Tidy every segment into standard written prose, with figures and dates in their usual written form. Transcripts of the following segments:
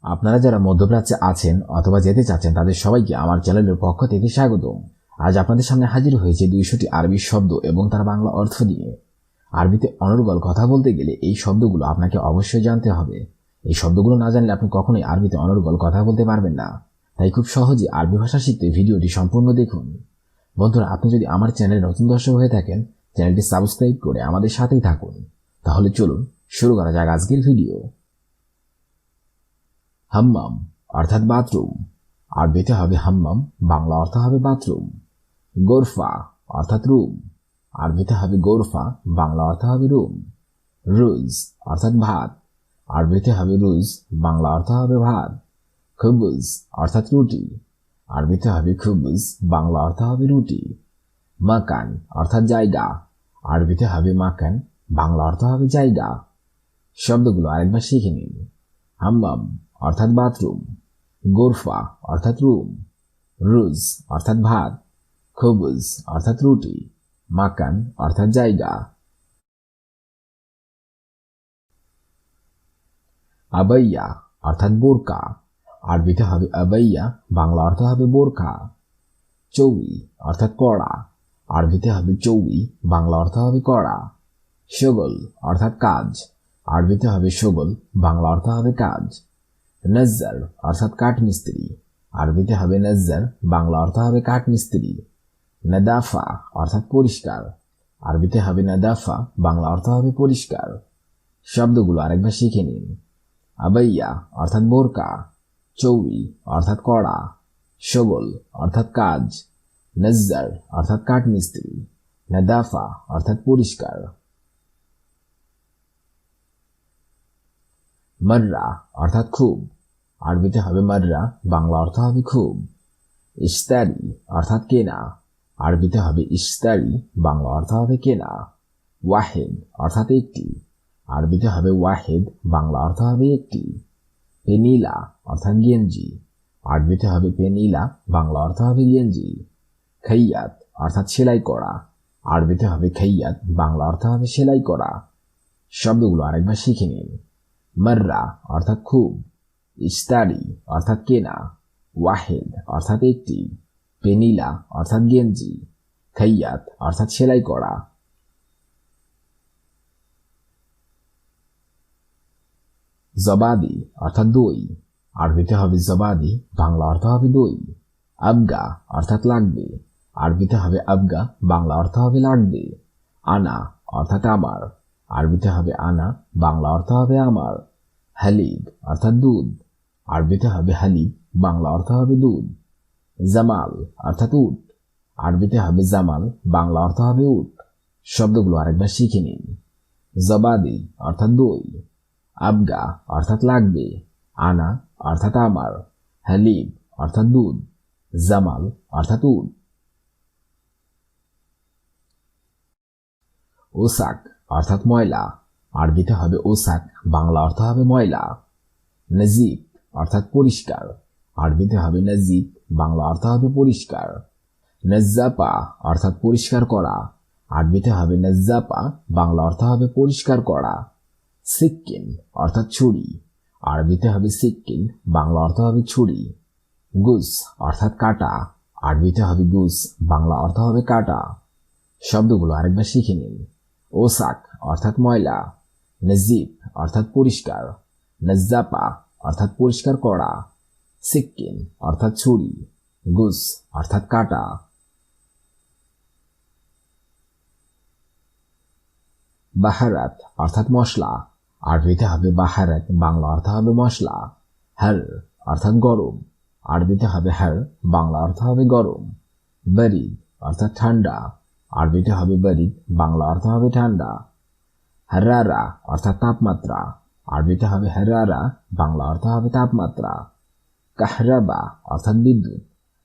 আপনারা যারা মধ্যপ্রাচ্যে আছেন অথবা যেতে চাচ্ছেন তাদের সবাইকে আমার চ্যানেলের পক্ষ থেকে স্বাগতম। আজ আপনাদের সামনে হাজির হয়েছে 200টি আরবি শব্দ এবং তার বাংলা অর্থ নিয়ে। আরবিতে অনর্গল কথা বলতে গেলে এই শব্দগুলো আপনাকে অবশ্যই জানতে হবে। এই শব্দগুলো না জানলে আপনি কখনোই আরবিতে অনর্গল কথা বলতে পারবেন না। তাই খুব সহজে আরবি ভাষা শিখতে ভিডিওটি সম্পূর্ণ দেখুন। বন্ধুরা, আপনি যদি আমার চ্যানেলে নতুন দর্শক হয়ে থাকেন, চ্যানেলটি সাবস্ক্রাইব করে আমাদের সাথেই থাকুন। তাহলে চলুন শুরু করা যাক আজকের ভিডিও। হাম্মাম অর্থাৎ বাথরুম। আরবিতে হবে হাম্মাম, বাংলা অর্থ হবে বাথরুম। গোরফা অর্থাৎ রুম। আরবিতে হবে গোরফা, বাংলা অর্থ হবে রুম। রুজ অর্থাৎ ভাত। আরবিতে হবে রুজ, বাংলা অর্থ হবে ভাত। খুবুজ অর্থাৎ রুটি। আরবিতে হবে খুবুজ, বাংলা অর্থ হবে রুটি। মাকান অর্থাৎ জায়গা। আরবিতে হবে মাকান, বাংলা অর্থ হবে জায়গা। শব্দগুলো আরেকবার শিখে নিন। হাম্মাম অর্থাৎ বাথরুম, গোরফা অর্থাৎ রুম, রুজ অর্থাৎ ভাত, খুবুজ অর্থাৎ রুটি, মাকান অর্থাৎ জায়গা। আবাইয়া অর্থাৎ বোরকা। আরবিতে হবে আবাইয়া, বাংলা অর্থ হবে বোরকা। চৌই অর্থাৎ কড়া। আরবিতে হবে চৌই, বাংলা অর্থ হবে কড়া। শগল অর্থাৎ কাজ। আরবিতে হবে শগল, বাংলা অর্থ হবে কাজ। নজ্জার অর্থাৎ কাঠমিস্ত্রি। আরবিতে হবে নজ্জার, বাংলা অর্থ হবে কাঠমিস্ত্রি। নাদাফা অর্থাৎ পরিষ্কার। আরবিতে হবে নাদাফা, বাংলা অর্থ হবে পরিষ্কার। শব্দগুলো আরেকবার শিখে নিন। আবাইয়া অর্থাৎ বোরকা, চৌই অর্থাৎ কড়া, শগল অর্থাৎ কাজ, নজ্জার অর্থাৎ কাঠমিস্ত্রি, নাদাফা অর্থাৎ পরিষ্কার। মাররা অর্থাৎ খুব। আরবিতে হবে মাররা, বাংলা অর্থ হবে খুব। ইশতারি অর্থাৎ কেনা। আরবিতে হবে ইশতারি, বাংলা অর্থ হবে কেনা। ওয়াহেদ অর্থাৎ একটি। আরবিতে হবে ওয়াহেদ, বাংলা অর্থ হবে একটি। পেনিলা অর্থাৎ গেঞ্জি। আরবিতে হবে পেনিলা, বাংলা অর্থ হবে গেঞ্জি। খাইয়াত অর্থাৎ সেলাই করা। আরবিতে হবে খাইয়াত, বাংলা অর্থ হবে সেলাই করা। শব্দগুলো আরেকবার শিখে নিন। মাররা অর্থাৎ খুব, ইশতারি অর্থাৎ কেনা, ওয়াহেদ অর্থাৎ একটি, পেনিলা অর্থাৎ গেঞ্জি, খাইয়াত অর্থাৎ সেলাই করা। জবাদি অর্থাৎ দই। আরবিতে হবে জবাদি, বাংলা অর্থ হবে দই। আবগা অর্থাৎ লাগবে। আরবিতে হবে আবগা, বাংলা অর্থ হবে লাগবে। আনা অর্থাৎ আমার। আরবিতে হবে আনা, বাংলা অর্থ হবে আমার। হালিব অর্থাৎ দুধ। আরবিতে হবে হালিব, বাংলা অর্থ হবে দুধ। জামাল অর্থাৎ উট। আরবিতে হবে জামাল, বাংলা অর্থ হবে উট। শব্দগুলো আরেকবার শিখে নিন। জবাদি অর্থাৎ দই, আবগা অর্থাৎ লাগবে, আনা অর্থাৎ আমার, হালিব অর্থাৎ দুধ, জামাল অর্থাৎ উট। ওসাক অর্থাৎ ময়লা। আরবিতে হবে ওসাক, বাংলা অর্থ হবে ময়লা। নজিব অর্থাৎ পরিষ্কার। আরবিতে হবে নজিব, বাংলা অর্থ হবে পরিষ্কার। নজ্জাপা অর্থাৎ পরিষ্কার করা। আরবিতে হবে নজ্জাপা, বাংলা অর্থ হবে পরিষ্কার করা। সিক্কিন অর্থাৎ ছুরি। আরবিতে হবে সিক্কিন, বাংলা অর্থ হবে ছুরি। গুস অর্থাৎ কাটা। আরবিতে হবে গুস, বাংলা অর্থ হবে কাটা। শব্দগুলো আরেকবার শিখে নিন। ওসাক অর্থাৎ ময়লা, নজিব অর্থাৎ পরিষ্কার, নজ্জাপা অর্থাৎ পরিষ্কার করা, সিক্কিন অর্থাৎ ছুরি, গুস অর্থাৎ কাটা। বাহারাত অর্থাৎ মশলা। আরবিতে হবে বাহারাত, বাংলা অর্থ হবে মশলা। হার অর্থাৎ গরম। আরবিতে হবে হার, বাংলা অর্থ হবে গরম। বারিদ অর্থাৎ ঠান্ডা। আরবিতে হবে বারিদ, বাংলা অর্থ হবে ঠান্ডা। হারারা অর্থাৎ তাপমাত্রা। আরবিতে হবে হারারা, বাংলা অর্থ হবে তাপমাত্রা। কাহরাবা অর্থাৎ বিদ্যুৎ।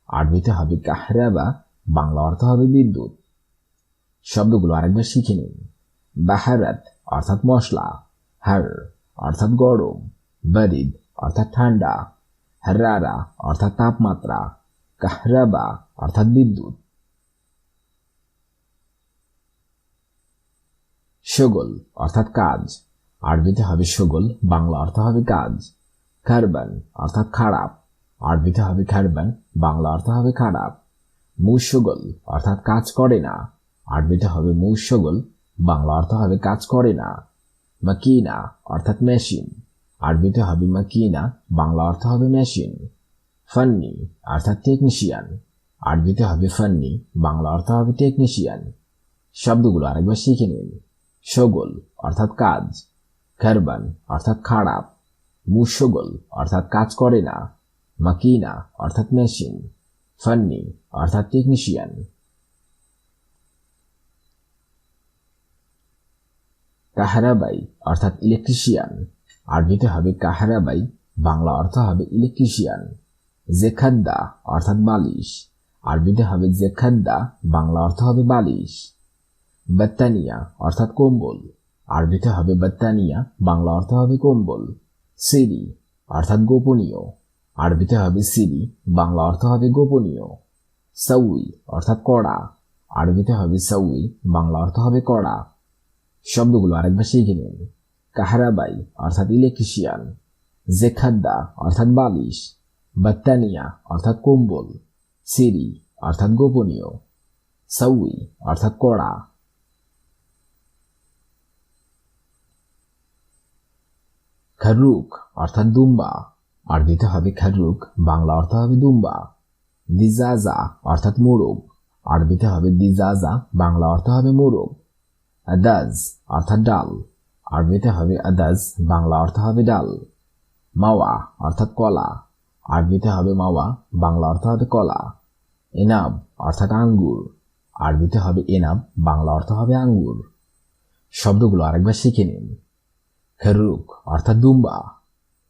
আরবিতে হবে কাহরাবা, বাংলা অর্থ হবে বিদ্যুৎ। শব্দগুলো আরেকবার শিখে নিন। বাহারাত অর্থাৎ মশলা, হার অর্থাৎ গরম, বারিদ অর্থাৎ ঠান্ডা, হারারা অর্থাৎ তাপমাত্রা, কাহরাবা অর্থাৎ বিদ্যুৎ। শগল অর্থাৎ কাজ। আরবিতে হবে শগল, বাংলা অর্থ হবে কাজ। খারবান অর্থাৎ খারাপ, আরবিতে হবে খারবান, বাংলা অর্থ হবে খারাপ। মুশগল অর্থাৎ কাজ করে না, আরবিতে হবে মুশগল, বাংলা অর্থ হবে কাজ করে না। মাকিনা অর্থাৎ মেশিন, আরবিতে হবে মাকিনা, বাংলা অর্থ হবে মেশিন। ফান্নি অর্থাৎ টেকনিশিয়ান, আরবিতে হবে ফান্নি, বাংলা অর্থ হবে টেকনিশিয়ান। শব্দগুলো আরেকবার শিখে নিন। শগল অর্থাৎ কাজ, খারবান অর্থাৎ খারাপ, মুশগল অর্থাৎ কাজ করে না, মাকিনা অর্থাৎ মেশিন, ফান্নি অর্থাৎ টেকনিশিয়ান। কাহারাবাই অর্থাৎ ইলেকট্রিশিয়ান, আরবিতে হবে কাহারাবাই, বাংলা অর্থ হবে ইলেকট্রিশিয়ান। জেখাদ্দা অর্থাৎ বালিশ, আরবিতে হবে জেখাদ্দা, বাংলা অর্থ হবে বালিশ। বাত্তানিয়া অর্থাৎ কম্বল, আরবিতে হবে বাত্তানিয়া, বাংলা অর্থ হবে কম্বল। সিরি অর্থাৎ গোপনীয়, আরবিতে হবে সিরি, বাংলা অর্থ হবে গোপনীয়। সাউই অর্থাৎ কড়া, আরবিতে হবে সাউই, বাংলা অর্থ হবে কড়া। শব্দগুলো আরেকবার শিখে নিন। কাহারাবাই অর্থাৎ ইলেকট্রিশিয়ান, জেখাদ্দা অর্থাৎ বালিশ, বাত্তানিয়া অর্থাৎ কম্বল, সিরি অর্থাৎ গোপনীয়, সাউই অর্থাৎ কড়া। খারুক অর্থাৎ দুম্বা, আরবিতে হবে খারুক, বাংলা অর্থ হবে দুম্বা। দিজাজা অর্থাৎ মোরগ, আরবিতে হবে দিজাজা, বাংলা অর্থ হবে মোরগ। আদাজ অর্থাৎ ডাল, আরবিতে হবে আদাজ, বাংলা অর্থ হবে ডাল। মাওয়া অর্থাৎ কলা, আরবিতে হবে মাওয়া, বাংলা অর্থ হবে কলা। এনাব অর্থাৎ আঙ্গুর, আরবিতে হবে এনাব, বাংলা অর্থ হবে আঙ্গুর। শব্দগুলো আরেকবার শিখে নিন। খারুক অর্থাৎ দুম্বা,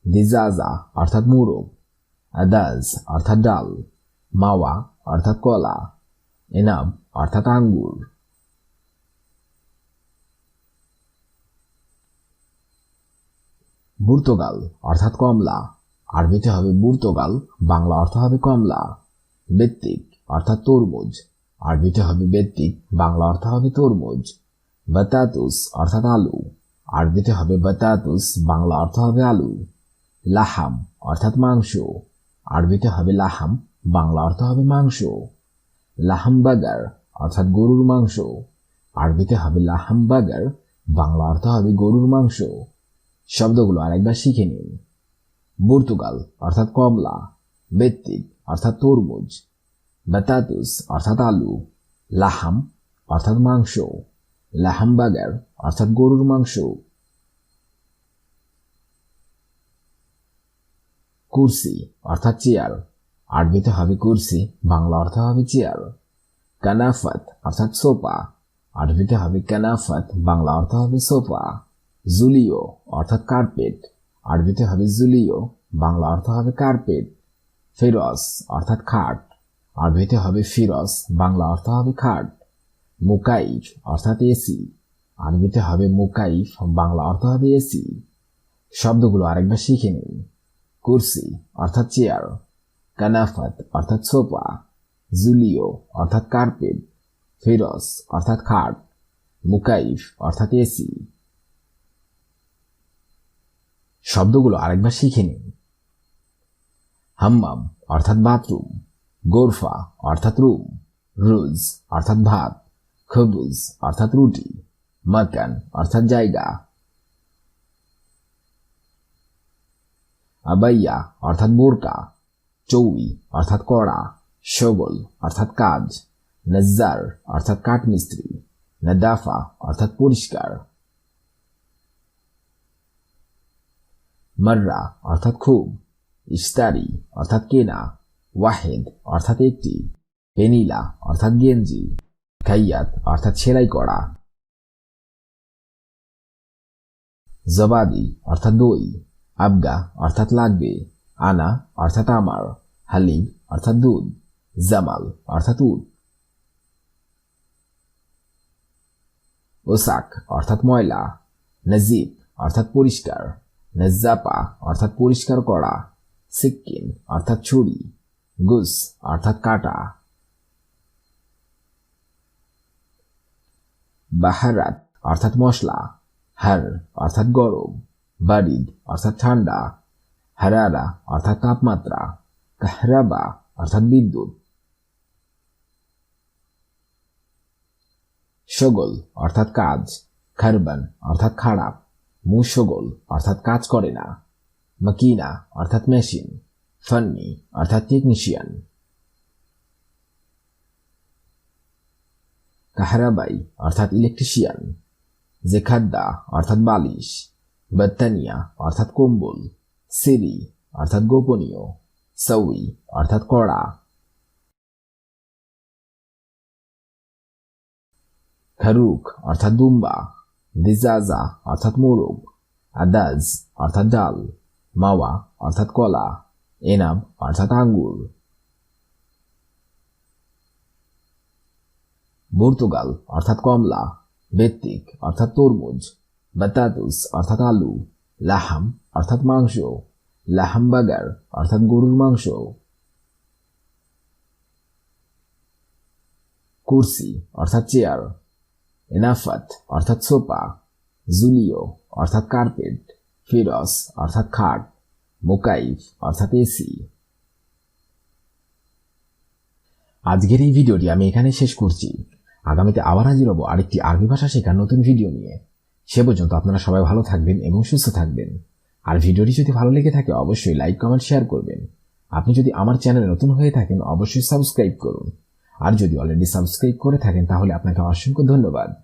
দিজাজা অর্থাৎ মোরগ, আদাজ অর্থাৎ ডাল, মাওয়া অর্থাৎ কলা, এনাব অর্থাৎ আঙ্গুর। বুর্তগাল অর্থাৎ কমলা, আরবিতে হবে বুর্তগাল, বাংলা অর্থ হবে কমলা। বেত্তিক অর্থাৎ তরমুজ, আরবিতে হবে বেত্তিক, বাংলা অর্থ হবে তরমুজ। বাতাতুস অর্থাৎ আলু, আরবিতে হবে বাতাতুস, বাংলা অর্থ হবে আলু। লাহাম অর্থাৎ মাংস, আরবিতে হবে লাহাম, বাংলা অর্থ হবে মাংস। লাহামবাগার অর্থাৎ গরুর মাংস, আরবিতে হবে লাহামবাগার, বাংলা অর্থ হবে গরুর মাংস। শব্দগুলো আরেকবার শিখে নিন। পর্তুগাল অর্থাৎ কমলা, বেত্তিক অর্থাৎ তরমুজ, বাতাতুস অর্থাৎ আলু, লাহাম অর্থাৎ মাংস, লাহামবাগার অর্থাৎ গরুর মাংস। কুরসি অর্থাৎ চেয়ার, আরবিতে হবে কুরসি, বাংলা অর্থ হবে চেয়ার। কানাফাত অর্থাৎ সোফা, আরবিতে হবে কানাফাত, বাংলা অর্থ হবে সোফা। জুলিও অর্থাৎ কার্পেট, আরবিতে হবে জুলিও, বাংলা অর্থ হবে কার্পেট। ফিরস অর্থাৎ খাট, আরবিতে হবে ফিরস, বাংলা অর্থ হবে খাট। মুকাইফ অর্থাৎ এসি, আরবিতে হবে মুকাইফ, বাংলা অর্থ হবে এসি। শব্দগুলো আরেকবার শিখে নিন। কুরসি অর্থাৎ চেয়ার, কানাফাত অর্থাৎ সোফা, জুলিও অর্থাৎ কার্পেট, ফিরস অর্থাৎ খাট, মুকাইফ অর্থাৎ এসি। শব্দগুলো আরেকবার শিখে নিন। হাম্মাম অর্থাৎ বাথরুম, গোরফা অর্থাৎ রুম, রুজ অর্থাৎ ভাত, খবুজ অর্থাৎ রুটি, মাকান অর্থাৎ জায়গা। আবাইয়া অর্থাৎ বোরকা, চৌই অর্থাৎ কড়া, শগল অর্থাৎ কাজ, নজ্জার অর্থাৎ কাঠমিস্ত্রি, নাদাফা অর্থাৎ পরিষ্কার। মাররা অর্থাৎ খুব, ইস্তারি অর্থাৎ কেনা, ওয়াহেদ অর্থাৎ একটি, পেনিলা অর্থাৎ গেঞ্জি, খাইয়াত অর্থাৎ সেলাই করা। জবাদি অর্থাৎ দই, আবগা অর্থাৎ লাগবে, আনা অর্থাৎ আমার, হালিব অর্থাৎ দুধ, জামাল অর্থাৎ উট। ওসাক অর্থাৎ ময়লা, নজিব অর্থাৎ পরিষ্কার, নজ্জাপা অর্থাৎ পরিষ্কার করা, সিক্কিন অর্থাৎ ছুরি, গুস অর্থাৎ কাটা। বাহারাত অর্থাৎ মশলা, হার অর্থাৎ গরম, বারিদ অর্থাৎ ঠান্ডা, হারারা অর্থাৎ তাপমাত্রা, কাহরাবা অর্থাৎ বিদ্যুৎ। শগল অর্থাৎ কাজ, খারবান অর্থাৎ খারাপ, মুশগল অর্থাৎ কাজ করে না, মাকিনা অর্থাৎ মেশিন, ফান্নি অর্থাৎ টেকনিশিয়ান। কাহরাবাই অর্থাৎ ইলেকট্রিশিয়ান, জেখাদ্দা অর্থাৎ বালিশ, বাত্তানিয়া অর্থাৎ কম্বল, সিরি অর্থাৎ গোপনীয়, সউই অর্থাৎ কড়া। খারুক অর্থাৎ দুম্বা, দিজাজা অর্থাৎ মোরগ, আদাজ অর্থাৎ ডাল, মাওয়া অর্থাৎ কলা, এনাম অর্থাৎ আঙ্গুর। পর্তুগাল অর্থাৎ কমলা, বেত্তিক অর্থাৎ তরমুজ, বাতাতুস অর্থাৎ আলু, লাহাম অর্থাৎ মাংস, লাহামবাগার অর্থাৎ গরুর মাংস। কুরসি অর্থাৎ চেয়ার, এনাফাত অর্থাৎ সোপা, জুলিও অর্থাৎ কার্পেট, ফিরস অর্থাৎ খাট, মোকাইফ অর্থাৎ এসি। আজকের এই ভিডিওটি আমি এখানে শেষ করছি। আগামীতে আবার হাজির হব আরেকটি আরবি ভাষা শেখার নতুন ভিডিও নিয়ে। সে পর্যন্ত আপনারা সবাই ভালো থাকবেন এবং সুস্থ থাকবেন। আর ভিডিওটি যদি ভালো লেগে থাকে অবশ্যই লাইক, কমেন্ট, শেয়ার করবেন। আপনি যদি আমার চ্যানেলে নতুন হয়ে থাকেন অবশ্যই সাবস্ক্রাইব করুন। আর যদি অলরেডি সাবস্ক্রাইব করে থাকেন তাহলে আপনাকে অসংখ্য ধন্যবাদ।